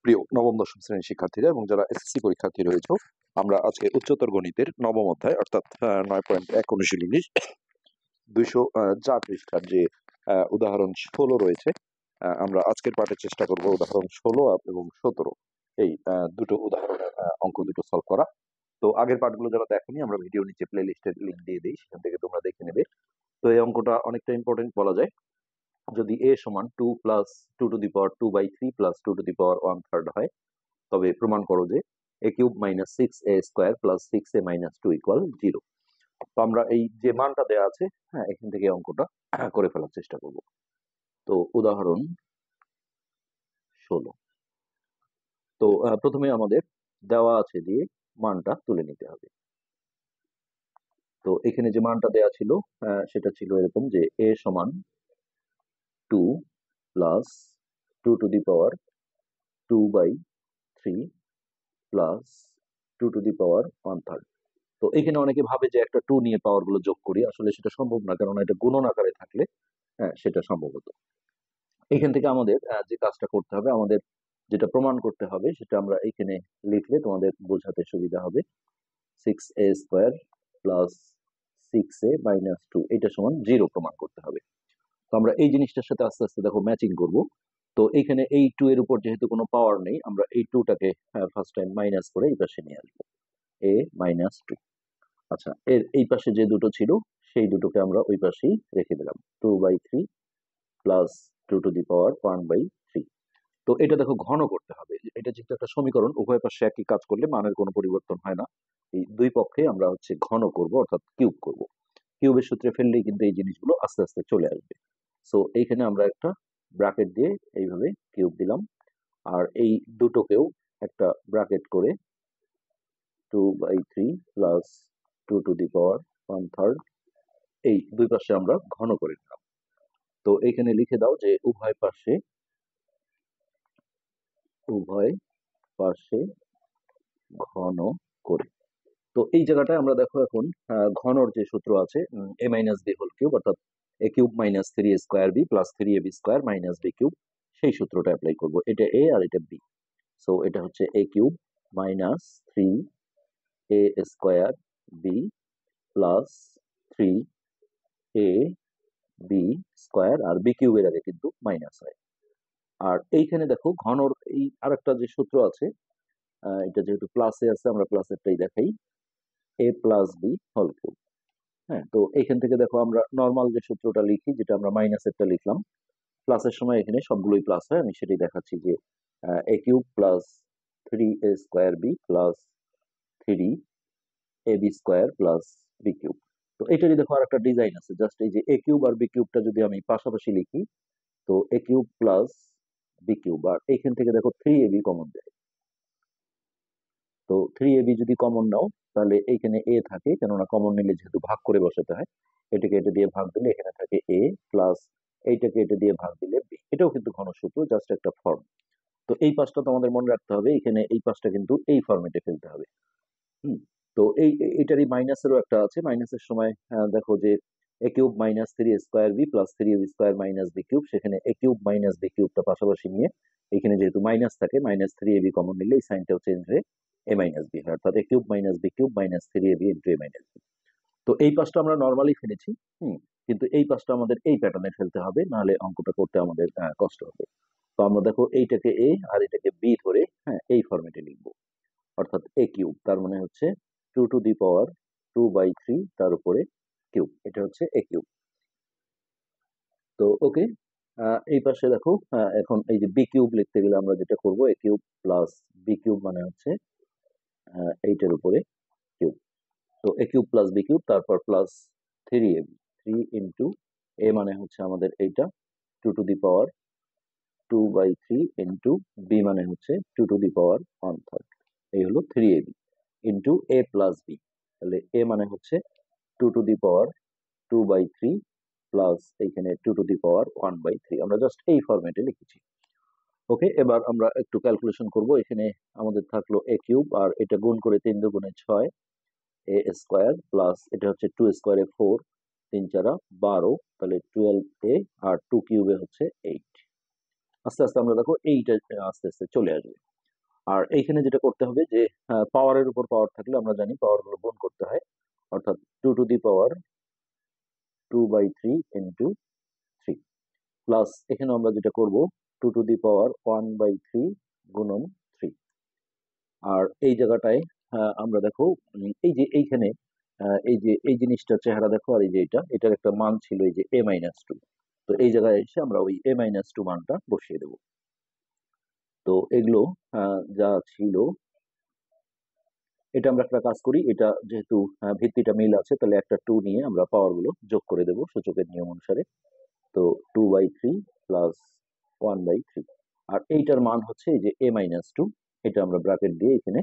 প্রিয় নবম দশম শ্রেণীর শিক্ষার্থীরা এবং যারা এসএসসি পরীক্ষার্থী রয়েছে, আমরা আজকে উচ্চতর গণিতের নবম অধ্যায় অর্থাৎ 9.1 অনুশীলনী 204 পৃষ্ঠার যে উদাহরণ 16 রয়েছে, আমরা আজকের পাঠে চেষ্টা করব উদাহরণ 16 এবং 17 এই দুটো উদাহরণের অঙ্ক দুটো সলভ করা। তো আগের পাঠগুলো যারা দেখেনি, আমরা ভিডিও নিচে প্লে লিস্টের লিঙ্ক দিয়ে দিই, সেখান থেকে তোমরা দেখে নেবে। তো এই অঙ্কটা অনেকটা ইম্পর্টেন্ট বলা যায়। যদি a সমান 2 plus 2 to the power 2/3 plus 2 to the power 1/3 হয়, তবে প্রমাণ করো যে a cube minus 6a square plus 6a minus 2 equal 0। তো আমরা এই যে মানটা দেওয়া আছে, এখান থেকে অঙ্কটা করে ফেলার চেষ্টা করব। তো উদাহরণ 16। তো প্রথমে আমাদের দেওয়া আছে দিয়ে মানটা তুলে নিতে হবে। তো এখানে যে মানটা দেওয়া ছিল সেটা ছিল এরকম যে a সমান 2 plus 2 to the power 2/3 plus 2 to the power 1/3। তো এখানে অনেকে ভাবে যে একটা 2 নিয়ে পাওয়ার গুলো যোগ করি, আসলে সেটা সম্ভব না, কারণ এটা গুণন আকারে থাকলে সেটা সম্ভব হতো। এখান থেকে আমাদের যে কাজটা করতে হবে, আমাদের যেটা প্রমাণ করতে হবে সেটা আমরা এখানে লিখলে তোমাদের বোঝাতে সুবিধা হবে। 6a square plus 6a minus 2 এটা সমান 0 প্রমাণ করতে হবে। তো আমরা এই জিনিসটার সাথে আস্তে আস্তে দেখো ম্যাচিং করব। তো এখানে এই 2 এর উপর যেহেতু কোনো পাওয়ার নেই, আমরা এই 2টাকে ফার্স্ট টাইম মাইনাস করে এই পাশে নিয়ে আসবো, a মাইনাস 2। আচ্ছা, এর এই পাশে যে দুটো ছিল সেই দুটোকে আমরা ওই পাশেই রেখে দিলাম, 2/3 প্লাস 2 টু দি পাওয়ার 1/3। তো এটা দেখো ঘন করতে হবে, এটা যেহেতু একটা সমীকরণ, উভয় পাশে একই কাজ করলে মানের কোনো পরিবর্তন হয় না। এই দুই পক্ষে আমরা ঘন করব, অর্থাৎ কিউব করব। কিউবের সূত্রে ফেললেই কিন্তু এই জিনিসগুলো আস্তে আস্তে চলে আসবে। সো এইখানে আমরা একটা ব্র্যাকেট দিয়ে এইভাবে কিউব দিলাম, আর এই দুটোকেও একটা ব্র্যাকেট করে 2/3 প্লাস 2 টু দি পাওয়ার 1/3 এই দুই পাশে আমরা ঘন করে নিলাম। তো এখানে লিখে দাও যে উভয় পাশে ঘন করে। তো এই জায়গাটায় আমরা দেখো এখন ঘনর যে সূত্র আছে, a minus b whole cube, অর্থাৎ a cube minus 3a square b plus 3ab square minus b cube, সেই সূত্রটা অ্যাপ্লাই করব। এটা a আর এটা b। সো এটা হচ্ছে a cube minus 3a square b plus 3a b square, আর b কিউবের আগে কিন্তু মাইনাস হয়। আর এইখানে দেখো ঘনর এই আরেকটা যে সূত্র আছে, এটা যেহেতু প্লাসে আছে আমরা প্লাসেরটাই দেখাই, a plus b whole cube. তো এখান থেকে দেখো আমরা নর্মাল যে সূত্রটা লিখি, যেটা আমরা মাইনাসেরটা লিখলাম, প্লাসের সময় এখানে সবগুলোই প্লাস হয়। আমি সেটাই দেখাচ্ছি যে a cube plus 3a square b plus 3ab square plus B cube. তো এটারই দেখো আর একটা ডিজাইন আছে, জাস্ট এই যে a কিউব আর বি কিউবটা যদি আমি পাশাপাশি লিখি, তো a cube plus B cube, আর এইখান থেকে দেখো 3ab কমন দেয়। তো 3ab যদি কমন নাও তাহলে এইখানে a থাকে, কেননা কমন নিলে যেহেতু ভাগ করে বসাতে হয়, এটাকে এটা দিয়ে ভাগ দিলে এখানে থাকে a প্লাস এইটাকে এটা দিয়ে ভাগ দিলে b। এটাও কিন্তু ঘনসূত্র, জাস্ট একটা ফর্ম। তো এই পাশটা তো আমাদের মনে রাখতে হবে, এখানে এই পাশটা কিন্তু এই ফর্মেটে ফেলতে হবে। তো এটারই মাইনাসেরও একটা আছে। মাইনাসের সময় দেখো যে a cube minus 3a square b plus 3ab square minus b cube, সেখানে a কিউব মাইনাস বি কিউবটা পাশাপাশি নিয়ে এখানে যেহেতু মাইনাস থাকে, মাইনাস 3ab কমন নিলে এই সাইনটাও চেঞ্জ হয়ে a মাইনাস বি হয়, অর্থাৎ a cube minus b cube minus 3ab into a minus b. তো এই পাশটা আমরা নর্মালি ফেলেছি, কিন্তু এই পাশটা আমাদের এই প্যাটার্নে ফেলতে হবে, নাহলে অঙ্কটা করতে আমাদের কষ্ট হবে। তো আমরা দেখো এইটাকে a আর এটাকে b ধরে এই ফরম্যাটে লিখবো, অর্থাৎ a কিউব, তার মানে হচ্ছে 2 টু দি পাওয়ার 2/3 তার উপরে কিউব, এটা হচ্ছে a কিউব। তো ওকে, এই পাশে দেখো এখন এই যে বি কিউব লিখতে গেলে আমরা যেটা করব, a cube plus B cube মানে হচ্ছে এইটার উপরে কিউব। তো a cube plus B cube, তারপর প্লাস 3ab, 3 ইন্টু a মানে হচ্ছে আমাদের এইটা 2 to the power 2/3 into b মানে হচ্ছে 2 টু দি পাওয়ার 1/3, এই হলো 3ab into a plus b. তাহলে a মানে হচ্ছে 2 টু দি পাওয়ার 2/3 প্লাস এইখানে 2 টু দি পাওয়ার 1/3। আমরা জাস্ট এই ফরম্যাটে লিখেছি। ওকে, এবার আমরা একটু ক্যালকুলেশন করব। এখানে আমাদের থাকলো a কিউব, আর এটা গুণ করে 3 দুগুণে 6 a স্কোয়ার প্লাস এটা হচ্ছে 2 স্কোয়ারে 4, 3 4 12, তাহলে 12a, আর 2 কিউবে হচ্ছে 8। আস্তে আস্তে আমরা দেখো এইটা আস্তে আস্তে চলে আসবে। আর এইখানে যেটা করতে হবে যে পাওয়ারের উপর পাওয়ার থাকলে আমরা জানি পাওয়ার গুলো গুণ করতে হয়, অর্থাৎ 2 to the power 2/3 প্লাস এখানে আমরা যেটা করব 2 to the power 1/3 গুণন 3। আর এই জায়গাটায় আমরা দেখো এই যে এইখানে এই যে এই জিনিসটার চেহারা দেখো, আর এই যে এটার একটা মান ছিল এই যে a-2। তো এই জায়গায় এসে আমরা ওই a-2 মানটা বসিয়ে দেব। তো এগুলো যা ছিল, এটা আমরা একটা কাজ করি, এটা যেহেতু ভিত্তিটা মিল আছে, তাহলে একটা 2 নিয়ে আমরা পাওয়ার গুলো যোগ করে দেব সূচকের নিয়ম অনুসারে। তো 2/3 প্লাস 1/3, আর এইটার মান হচ্ছে এই যে a-2। এটা আমরা ব্র্যাকেট দিয়ে এখানে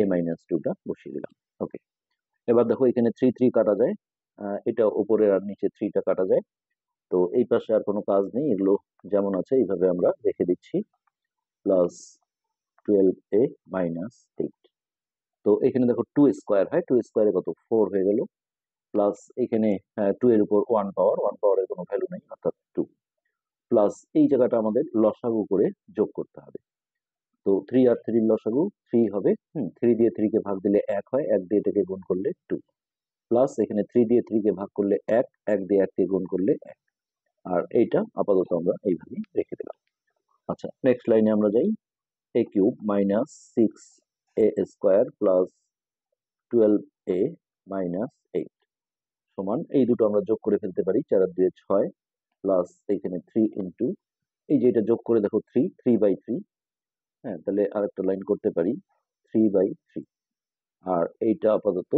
a-2টা বসিয়ে দিলাম। ওকে, এবার দেখো এখানে 3 কাটা যায়, এটা উপরে আর নিচে 3টা কাটা যায়। তো এই পাশে আর কোনো কাজ নেই, এগুলো যেমন আছে এইভাবে আমরা রেখে দিচ্ছি। Plus 12a-8। তো এখানে দেখো 2 স্কোয়ার হয়, 2 স্কোয়ারে কত 4 হয়ে গেল। প্লাস এখানে 2 এর উপর 1 পাওয়ারের কোনো ভ্যালু নেই, অর্থাৎ 2। প্লাস এই জায়গাটা আমাদের লসাগু করে যোগ করতে হবে। তো 3 আর 3 লসাগু 3 হবে। 3 দিয়ে 3 কে ভাগ দিলে 1 হয়, 1 দিয়ে এটাকে গুণ করলে 2। প্লাস এখানে 3 দিয়ে 3 কে ভাগ করলে 1, 1 দিয়ে 1 কে গুণ করলে 1। আর এইটা আপাতত আমরা এইভাবেই রেখে দিলাম। আচ্ছা, নেক্সট লাইনে আমরা যাই। a³ minus 6a² plus 12a-8 সমান, এই দুটো আমরা যোগ করে ফেলতে পারি, 4 আর 2 6, প্লাস এখানে 3 ইন্টু এই যে এটা যোগ করে দেখো 3/3। হ্যাঁ, তাহলে আরেকটা লাইন করতে পারি 3/3। আর এইটা আপাতত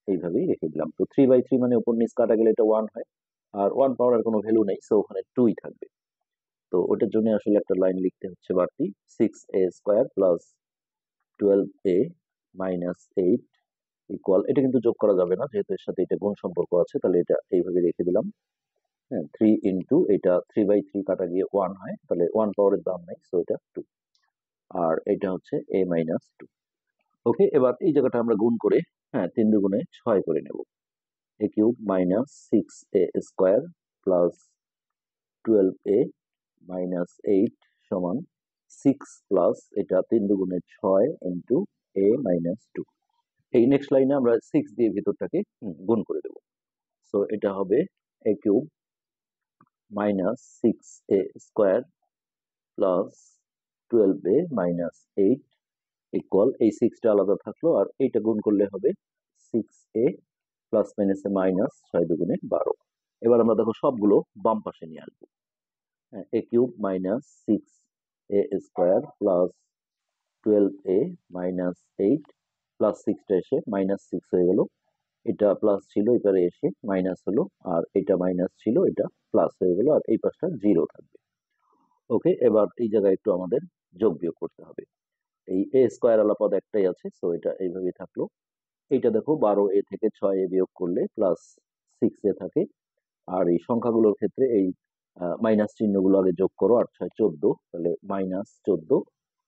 এইভাবেই রেখে দিলাম। তো 3/3 মানে উপর নিচ কাটা গেলে এটা 1 হয়, আর 1 পাওয়ার কোনো ভ্যালু নেই, সো ওখানে 2ই থাকবে। তো ওটার জন্য আসলে একটা লাইন লিখতে হচ্ছে বাড়তি, 6a² প্লাস 12a-8 ইকুয়াল, এটা কিন্তু যোগ করা যাবে না যেহেতু এর সাথে এটা গুণ সম্পর্ক আছে, তাহলে এটা এইভাবে রেখে দিলাম। হ্যাঁ, 3 ইন্টু এটা 3/3 কাটা গিয়ে 1 হয়, তাহলে 1 পাওয়ারের দাম নেই, সো এটা 2। আর এটা হচ্ছে a-2। ওকে, এবার এই জায়গাটা আমরা গুণ করে 3 দুগুণে 6 করে নেব। a³ minus 6a² plus 12a-8 সমান 6 প্লাস এটা 3 দুগুণে 6 ইন্টু a-2। এই নেক্সট লাইনে আমরা 6 দিয়ে ভিতরটাকে গুণ করে দেব। সো এটা হবে a³ minus 6a² plus 12a-8 equal, এই 6টা আলাদা থাকলো, আর এইটা গুণ করলে হবে 6a প্লাস মাইনাসে মাইনাস, 6 দুগুণে 12। এবার আমরা দেখো সবগুলো বাম পাশে নিয়ে আসবো। a³ minus 6a² plus 12a-8 plus 6টা এসে মাইনাস 6 হয়ে গেল। এটা প্লাস ছিল, এবারে এসে মাইনাস হলো, আর এটা মাইনাস ছিল, এটা প্লাস হয়ে গেল, আর এই পাশটা 0 থাকবে। ওকে, এবার এই জায়গায় একটু আমাদের যোগ বিয়োগ করতে হবে। এই a² আলা পদ একটাই আছে, সো এটা এইভাবেই থাকলো। এইটা দেখো 12a থেকে 6a বিয়োগ করলে প্লাস 6a থাকে। আর এই সংখ্যাগুলোর ক্ষেত্রে এই মাইনাস চিহ্নগুলো আগে যোগ করো, 8 6 14, তাহলে -14।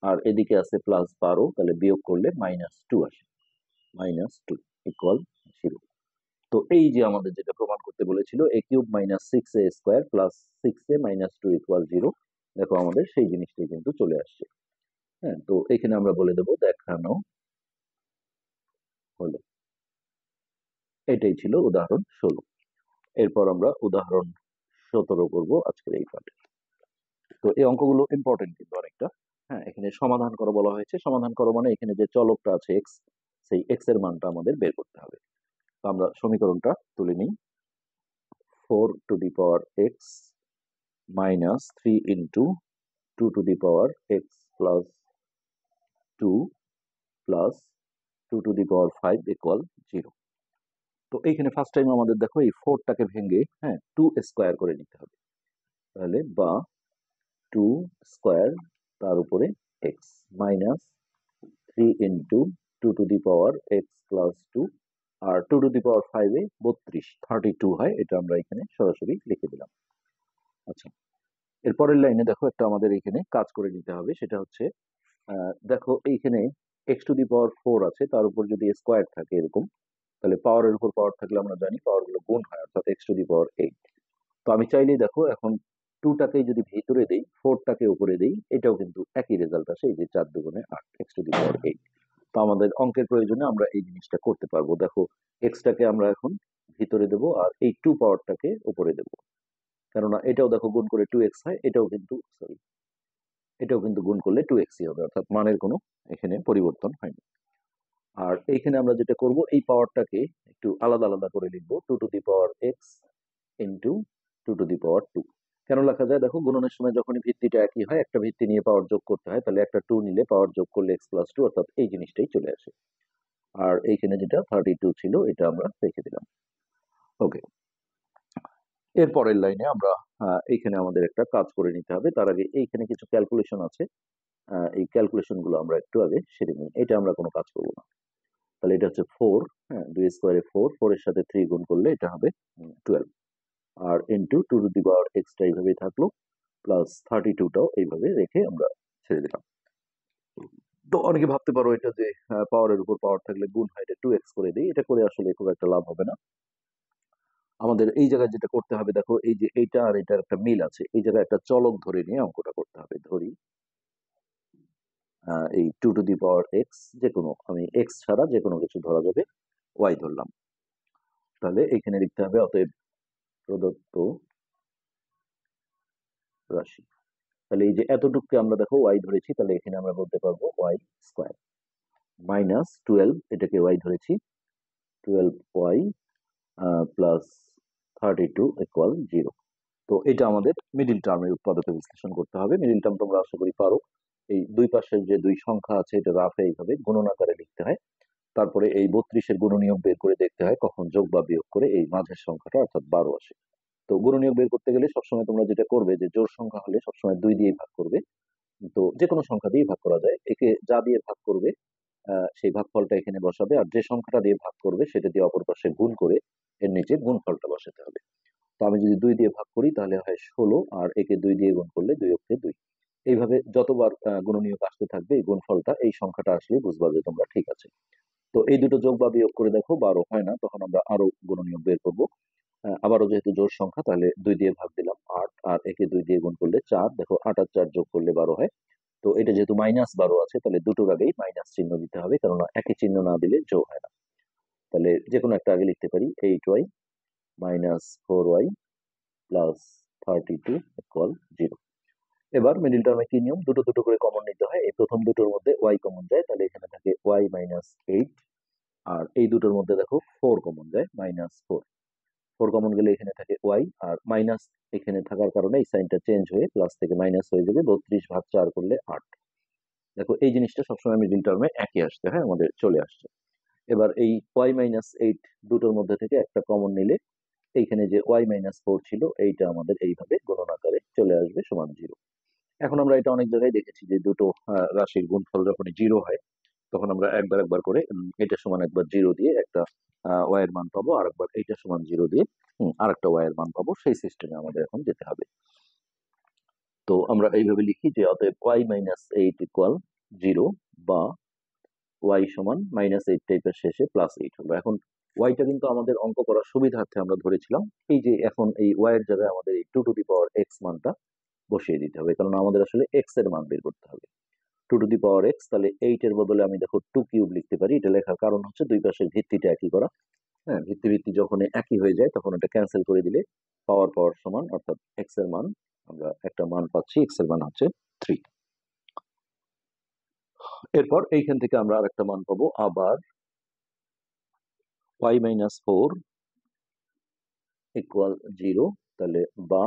আর এদিকে আছে +12, তাহলে বিয়োগ করলে -2 আসে। -2 ইকুয়াল 0। তো এই যে আমাদের যেটা প্রমাণ করতে বলেছিল a³ minus 6a² plus 6a-2 equal 0, দেখো আমাদের সেই জিনিসটাই কিন্তু চলে আসছে। হ্যাঁ, তো এখানে আমরা বলে দেবো দেখানো হলো। এটাই ছিল উদাহরণ 16। এরপর আমরা উদাহরণ 17 করব আজকের এই পাঠে। তো এই অঙ্কগুলো ইম্পর্টেন্ট কিন্তু অনেকটা। হ্যাঁ, এখানে সমাধান করো বলা হয়েছে, সমাধান করো মানে এখানে যে চলকটা আছে এক্স, সেই এক্স এর মানটা আমাদের বের করতে হবে। তো আমরা সমীকরণটা তুলে নিই। 4 to the power x minus 3 into 2 to the power x plus 2 plus 2 to the power 5 equal 0। তো এইখানে ফার্স্ট টাইম আমাদের দেখো এই 4টাকে ভেঙে 2 স্কোয়ার করে নিতে হবে, তাহলে বা 2 স্কোয়ার তার উপরে x minus 3 into 2 to the power x plus 2, আর 2 to the power 5 এ 32 হয়, এটা আমরা এখানে সরাসরি লিখে দিলাম। আচ্ছা, এরপরের লাইনে দেখো একটা আমাদের এখানে কাজ করে নিতে হবে, সেটা হচ্ছে দেখো এইখানে x to the power 4 আছে, তার উপর যদি স্কোয়ার থাকে এরকম, তাহলে পাওয়ারের উপর পাওয়ার থাকলে আমরা জানি পাওয়ার গুলো গুণ হয়, অর্থাৎ x to the power 8। তো আমি চাইলেই দেখো এখন 2টাকেই যদি ভিতরে দেই, 4টাকে উপরে দেই, এটাও কিন্তু একই রেজাল্ট আসে, এই যে 4 দুগুণে 8 x⁸8। তো আমাদের অঙ্কের প্রয়োজনে আমরা এই জিনিসটা করতে পারবো। দেখো এক্সটাকে আমরা এখন ভিতরে দেবো আর এই 2 পাওয়ারটাকে উপরে দেবো, কেননা এটাও দেখো গুণ করে 2x হয়, এটাও কিন্তু গুণ করলে 2xই হবে, অর্থাৎ মানের কোনো এখানে পরিবর্তন হয়নি। আর এইখানে আমরা যেটা করব, এই পাওয়ারটাকে একটু আলাদা আলাদা করে লিখবো, 2x ইন্টু 2 কেন লেখা যায় দেখো, গুণনের সময় যখনই ভিত্তিটা একই হয়, একটা ভিত্তি নিয়ে পাওয়ার যোগ করতে হয়, তাহলে একটা 2 নিলে পাওয়ার যোগ করলে x+2, অর্থাৎ এই জিনিসটাই চলে আসে। আর এইখানে যেটা 32 ছিল এটা আমরা রেখে দিলাম। ওকে, এর পরের লাইনে আমরা এইখানে আমাদের একটা কাজ করে নিতে হবে। তার আগে এইখানে কিছু ক্যালকুলেশন আছে, এই ক্যালকুলেশন গুলো আমরা একটু আগে সেরে নিই। এটা আমরা কোনো কাজ করবো না। তাহলে এটা হচ্ছে 4, হ্যাঁ, 2 স্কোয়ারে 4, 4 এর সাথে 3 গুণ করলে এটা হবে 12, আর ইন্টু 2x এইভাবেই থাকলো, প্লাস 32টাও এইভাবে রেখে আমরা ছেড়ে দিলাম। তো অনেকে ভাবতে পারো এটা যে পাওয়ারের উপর পাওয়ার থাকলে গুণ হয়, এটা 2x করে দিই, এটা করে আসলে খুব একটা লাভ হবে না। আমাদের এই জায়গায় যেটা করতে হবে, দেখো এই যে এইটা আর এটার একটা মিল আছে, এই জায়গায় একটা চলক ধরে নিয়ে অঙ্কটা করতে হবে। ধরি এই 2x, যে কোনো, আমি x ছাড়া যে কোনো কিছু ধরা যাবে, y ধরলাম। তাহলে এখানে লিখতে হবে অতএব প্রদত্ত রাশি। তাহলে এই যে এতটুকুকে আমরা দেখো y ধরেছি, তাহলে এখানে আমরা বলতে পারবো y স্কোয়ার মাইনাস 12, এটাকে y ধরেছি, 12y প্লাস 32 ইকুয়াল 0। তো এটা আমাদের মিডিল টার্মের উৎপাদকে বিশ্লেষণ করতে হবে। মিডিল টার্ম তোমরা আশা করি পারো। এই দুই পাশের যে দুই সংখ্যা আছে, এটা রাফে এইভাবে গুণন আকারে লিখতে হয়। তারপরে এই 32-এর গুণনীয়ক বের করে দেখতে হয় কখন যোগ বা বিয়োগ করে এই মাঝের সংখ্যাটা অর্থাৎ 12 আসে। তো গুণনীয়ক বের করতে গেলে সবসময় তোমরা যেটা করবে, যে জোড় সংখ্যা হলে সবসময় 2 দিয়ে ভাগ করবে। তো যে কোনো সংখ্যা দিয়ে ভাগ করা যায়, একে যা দিয়ে ভাগ করবে সেই ভাগফলটা এখানে বসাবে, আর যে সংখ্যাটা দিয়ে ভাগ করবে সেটা দিয়ে অপর পাশে গুণ করে এর নিচে গুণফলটা বসাতে হবে। তো আমি যদি 2 দিয়ে ভাগ করি তাহলে হয় 16, আর একে 2 দিয়ে গুণ করলে 2 অক্ষে 2। এইভাবে যতবার গুণনীয়ক আসতে থাকবে এই গুণফলটা, এই সংখ্যাটা আসলে বুঝবা যে তোমরা ঠিক আছে। তো এই দুটো যোগ বা বিয়োগ করে দেখো 12 হয় না, তখন আমরা আরো গুণনীয়ক বের করবো। আবারও যেহেতু জোড় সংখ্যা, তাহলে 2 দিয়ে ভাগ দিলাম 8, আর একে 2 দিয়ে গুণ করলে 4, দেখো 8 আর 4 যোগ করলে 12 হয়। তো এটা যেহেতু -12 আছে, তাহলে দুটোর আগেই মাইনাস চিহ্ন দিতে হবে, কেননা একই চিহ্ন না দিলে যোগ হয় না। তাহলে যে কোনো একটা আগে লিখতে পারি, 8y minus 4y plus 32 equal 0। এবার মিডিল টার্মে কি নিয়ম, দুটো দুটো করে কমন নিতে হয়। এই প্রথম দুটোর মধ্যে y কমন যায়, তাহলে এখানে থাকে y মাইনাস 8, আর এই দুটোর মধ্যে দেখো 4 কমন যায়, -4। 4 কমন গেলে এখানে থাকে y, আর মাইনাস এখানে থাকার কারণে এই সাইনটা চেঞ্জ হয়ে প্লাস থেকে মাইনাস হয়ে যাবে, 32 ভাগ 4 করলে 8। দেখো এই জিনিসটা সবসময় মিডিল টার্মে একই আসতে হয়, আমাদের চলে আসছে। এবার এই y-8 দুটোর মধ্যে থেকে একটা কমন নিলে এইখানে যে y-4 ছিল, এইটা আমাদের এইভাবে গুণন আকারে চলে আসবে সমান 0। এখন আমরা এটা অনেক জায়গায় দেখেছি যে দুটো রাশির গুণফল যখন 0 হয়, তখন আমরা একবার একবার করে এটা সমান একবার 0 দিয়ে একটা y এর মান পাবো, আর একবার এইটা সমান 0 দিয়ে আরেকটা y এর মান পাবো। সেই সিস্টেমে আমাদের এখন যেতে হবে। তো আমরা এইভাবে লিখি যে অতএব y-8 ইকুয়াল 0, বা y সমান -8 টাইপের শেষে +8 হলো। এখন ওয়াইটা কিন্তু আমাদের অঙ্ক করার সুবিধার্থে আমরা ধরেছিলাম। এই যে এখন এই ওয়াই এর জায়গায় আমাদের এই 2x মানটা বসিয়ে দিতে হবে, কারণ আমাদের আসলে x এর মান বের করতে হবে। 2x, তাহলে 8 এর বদলে আমি দেখো 2 কিউব লিখতে পারি। এটা লেখার কারণ হচ্ছে দুই পাশের ভিত্তিটা একই করা। হ্যাঁ, ভিত্তি যখন একই হয়ে যায় তখন এটা ক্যান্সেল করে দিলে পাওয়ার পাওয়ার সমান, অর্থাৎ x এর মান, আমরা একটা মান পাচ্ছি, x এর মান হচ্ছে 3। এরপর এইখান থেকে আমরা আরেকটা মান পাবো, আবার y-4 ইকুয়াল 0, তাহলে বা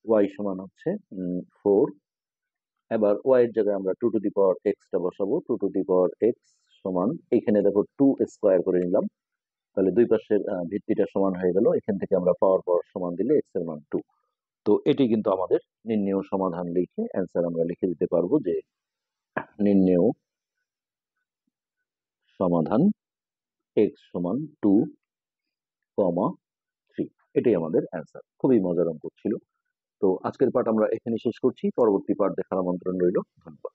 y সমান হচ্ছে 4। এবার y এর জায়গায় আমরা 2x টা বসাবো। 2x সমান, এখানে দেখো 2 স্কোয়ার করে নিলাম, তাহলে দুই পাশের ভিত্তিটা সমান হয়ে গেল। এখান থেকে আমরা পাওয়ার পাওয়ার সমান দিলে x এর মান 2। তো এটি কিন্তু আমাদের নির্ণেয় সমাধান, লিখে অ্যান্সার আমরা লিখে দিতে পারবো যে নির্ণেয় সমাধান x সমান 2, 3। এটাই আমাদের অ্যান্সার। খুবই মজার অঙ্ক ছিল। তো আজকের পাঠ আমরা এখানে শেষ করছি, পরবর্তী পাঠ দেখার আমন্ত্রণ রইল। ধন্যবাদ।